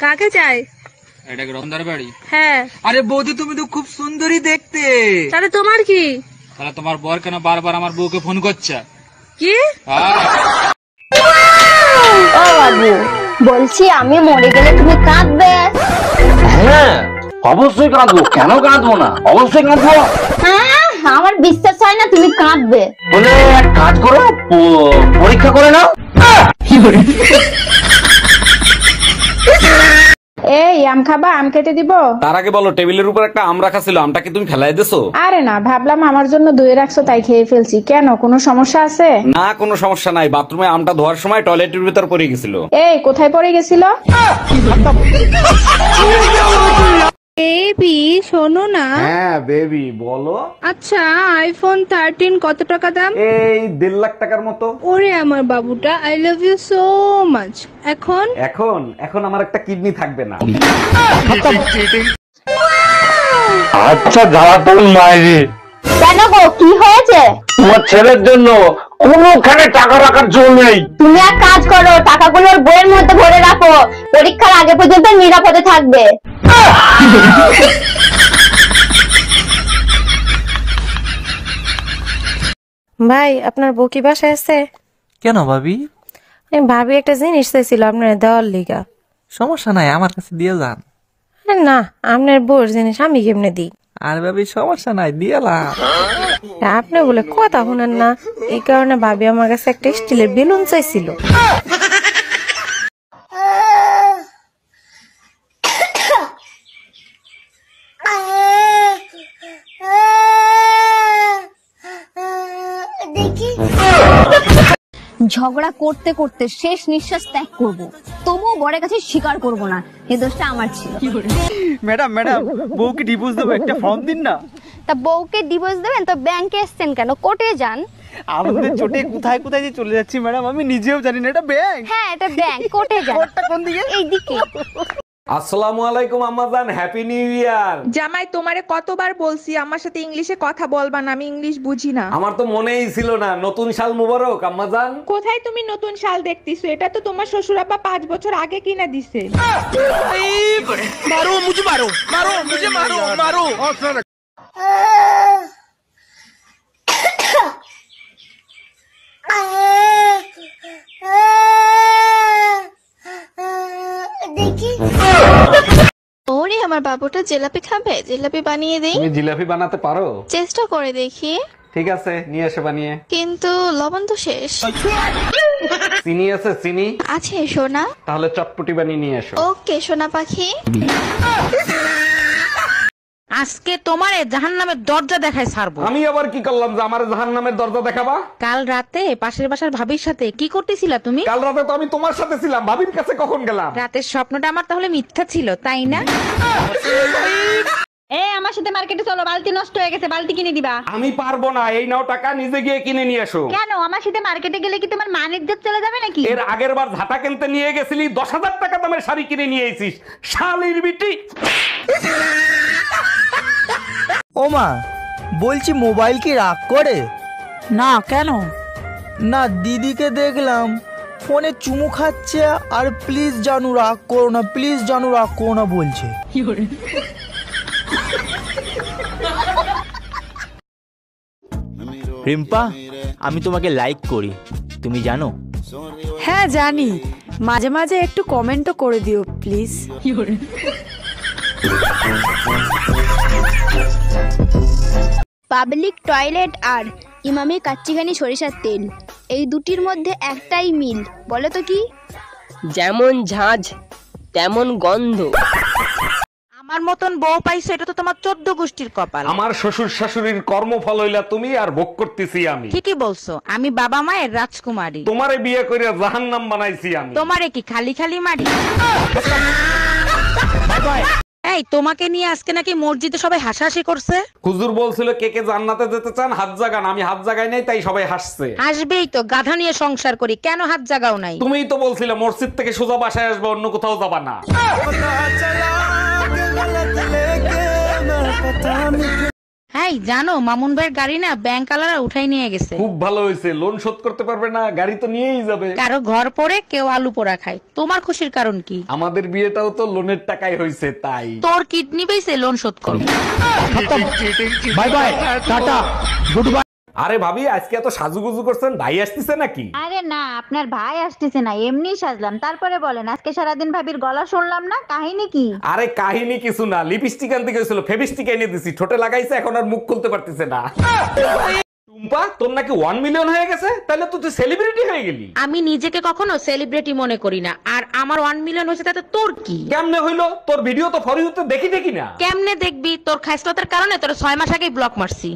কাকে চাই? এটা কি রতনদার বাড়ি? হ্যাঁ। আরে বৌদি, তুমি তো খুব সুন্দরী দেখতে। তাহলে তোমার কি? তাহলে তোমার বর কেন বারবার আমার বউকে ফোন করছে? কি? ও বাবু, বলছি আমি মরে গেলে তুমি কাঁদবে? হ্যাঁ অবশ্যই কাঁদবো, কেন কাঁদবো না, অবশ্যই কাঁদবো। হ্যাঁ, আমার বিশ্বাস হয় না তুমি কাঁদবে। বলে এক কাজ করো, পরীক্ষা করে নাও। এই আম খাবা? আম কেটে দিব? তার আগে বলো, টেবিলের উপর একটা আম রাখা ছিল, আমটা কি তুমি ফেলাই দিছো? আরে না, ভাবলাম আমার জন্য ধুয়ে রাখছো তাই খেয়ে ফেলছি। কেন, কোনো সমস্যা আছে? না, কোনো সমস্যা নাই। বাথরুমে আমটা ধোয়ার সময় টয়লেটের ভিতর পড়ে গেছিল। এই কোথায় পড়ে গেছিল? বেবি শোনো না। হ্যাঁ বেবি বলো। আচ্ছা, আইফোন 13 কত টাকা দাম? এই 1.5 লাখ টাকার মতো। ওরে আমার বাবুটা, I love you so much. এখন এখন আমার একটা কিডনি থাকবে না। আচ্ছা দাঁড়া, তোর মায়েরে কেন গো, কি হয়েছে? তোমার ছেলের জন্য কোনোখানে টাকা রাখার জন্য নেই। তুমি এক কাজ করো, টাকাগুলোর বইয়ের মধ্যে ভরে রাখো, পরীক্ষার আগে পর্যন্ত নিরাপদে থাকবে। ভাই, আপনার বউ কি বাসায় আছে? কেন ভাবি? ভাবি একটা জিনিস চাইছিল আপনার দেওয়ার লিগা। সমস্যা নাই, আমার কাছে দিয়ে যান। না, আপনার বউর জিনিস আমি কেমনে দিই? আর ভাবি সমস্যা নাই, দিয়েলাম। আপনি বলে কথা শুনেন না, এই কারণে ভাবি আমার কাছে একটা স্টিলের বেলুন চাইছিল। ঝগড়া করতে করতে শেষ নিঃশ্বাস ত্যাগ করব, তবুও বড়ের কাছে স্বীকার করব না এই দোষটা আমার ছিল। ম্যাডাম বউকে ডিভোর্স দেবো, একটা ফর্ম দিন না। তা বউকে ডিভোর্স দেবেন তো ব্যাংকে এসছেন কেন? কোর্টে যান। আমাদের চোটে কোথায় কোথায় যে চলে যাচ্ছি ম্যাডাম, আমি নিজেও জানি না। এটা ব্যাংক? হ্যাঁ, এটা ব্যাংক, কোর্টে যান। কোর্টটা কোন দিকে? এইদিকে। আসসালামু আলাইকুম আম্মাজান, হ্যাপি নিউ ইয়ার। জামাই, তোমারে কতবার বলছি আমার সাথে ইংলিশে কথা বলবা না, আমি ইংলিশ বুঝি না। আমার তো মনেই ছিল না। নতুন সাল মুবারক আম্মাজান। কোথায় তুমি নতুন শাল দেখতেছো? এটা তো তোমার শ্বশুর আব্বা 5 বছর আগে কিনে দিছে। মারো মুঝে, মারো মারো মুঝে, মারো মারো। ওরে আমার বাবুটা জিলাপি খাবে, জিলাপি বানিয়ে দেই। তুমি জিলাপি বানাতে পারো? চেষ্টা করে দেখি। ঠিক আছে, নিয়ে এসে বানিয়ে। কিন্তু লবণ তো শেষ। চিনি আছে? চিনি আছে সোনা। তাহলে চটপটি বানিয়ে নিয়ে এসো। ওকে সোনা পাখি। আজকে তোমারে জাহান্নামের দরজা দেখায় ছাড়বো। আমি আবার কি করলাম যে আমার জাহান্নামের দরজা দেখাবা? কাল রাতে পাশের বাসার ভাবির সাথে কি করতেছিলা তুমি? কাল রাতে তো আমি তোমার সাথে ছিলাম, ভাবির কাছে কখন গেলাম? রাতের স্বপ্নটা আমার তাহলে মিথ্যা ছিল, তাই না? আমার সাথে মার্কেটে চলো, বালতি নষ্ট হয়ে গেছে, বালতি কিনে দিবা। আমি পারবো না, এই নাও টাকা, নিজে গিয়ে কিনে নিয়ে এসো। কেন, আমার সাথে মার্কেটে গেলে কি তোমার মান ইজ্জত চলে যাবে নাকি? এর আগের বার ঝাঁটা কিনতে নিয়ে গেছিলি, 10,000 টাকা দামের শাড়ি কিনে নিয়ে এসিস, শালির বিটি। ও মা, বলছি মোবাইল কি রাগ করে? না, কেন? না, দিদিকে দেখলাম ফোনে চুমু খাচ্ছে আর প্লিজ জানু রাগ করো না, প্লিজ জানু রাগ করো না বলছে। রিম্পা, আমি তোমাকে লাইক করি, তুমি জানো? হ্যাঁ জানি, মাঝে মাঝে একটু কমেন্টও করে দিও প্লিজ। পাবলিক টয়লেট আর ইমামি কাচ্চিঘানি সরিষার তেল, এই দুটির মধ্যে একটাই মিল, বলো তো কি? যেমন ঝাঁঝ তেমন গন্ধ। আমার মতন বউ পাইছো, এটা তো তোমার 14 গোষ্ঠীর কপাল। আমার শ্বশুর শাশুড়ির কর্মফল হইলা তুমি, আর ভোগ করতেছি আমি। ঠিকই বলছো, আমি বাবা মায়ের রাজকুমারী। তোমারে বিয়ে করে জাহান্নাম বানাইছি আমি। তোমারে কি খালি খালি মারি? এই, তোমাকে নিয়ে আজকে নাকি মসজিদে সবাই হাসাহাসি করছে। হুজুর বলছিল কে কে জান্নাতে যেতে চান হাত জাগান, আমি হাত জাগাই নাই, তাই সবাই হাসছে। আসবেই তো, গাধা নিয়ে সংসার করি, কেন হাত জাগাও নাই? তুমিই তো বলছিলে মসজিদ থেকে সোজা বাসায় আসবে, অন্য কোথাও যাবা না। হ্যাঁ জানো মামুন ভাইয়ের গাড়ি না ব্যাংক আলারা উঠাই নিয়ে গেছে। খুব ভালো হয়েছে, লোন শোধ করতে পারবে না, গাড়ি তো নিয়েই যাবে। কারো ঘর পড়ে কেউ আলু পোড়া খায়, তোমার খুশির কারণ কি? আমাদের বিয়েটাও তো লোনের টাকায় হয়েছে, তাই। তোর কিডনি বেঁচে লোন শোধ করবো। Bye bye, tata, good bye. আরে ভাবি, আজকে এত সাজুগুজু করছেন, ভাই আসতেছে নাকি? আরে না, আপনার ভাই আসতেছে না, এমনি সাজলাম। তারপরে বলেন, আজকে সারাদিন ভাবির গলা শুনলাম না, কাহিনী কি? আরে কাহিনী কিছু না, লিপস্টিক আনতে গেছিল, ফেভিস্টিক এনে দিছি, ঠোঁটে লাগাইছে, এখন আর মুখ খুলতে পারতেছে না। টুম্পা, তোর নাকি 1 মিলিয়ন হয়ে গেছে, তাহলে তুই সেলিব্রিটি হয়ে গেলি। আমি নিজেকে কখনো সেলিব্রিটি মনে করি না, আর আমার 1 মিলিয়ন হয়েছে তাতে তোর কি? কেমনে হইলো? তোর ভিডিও তো ফর ইউতে দেখি না। কেমনে দেখবি? তোর খাইসলতার কারণে তোর 6 মাস আগেই ব্লক মারছি।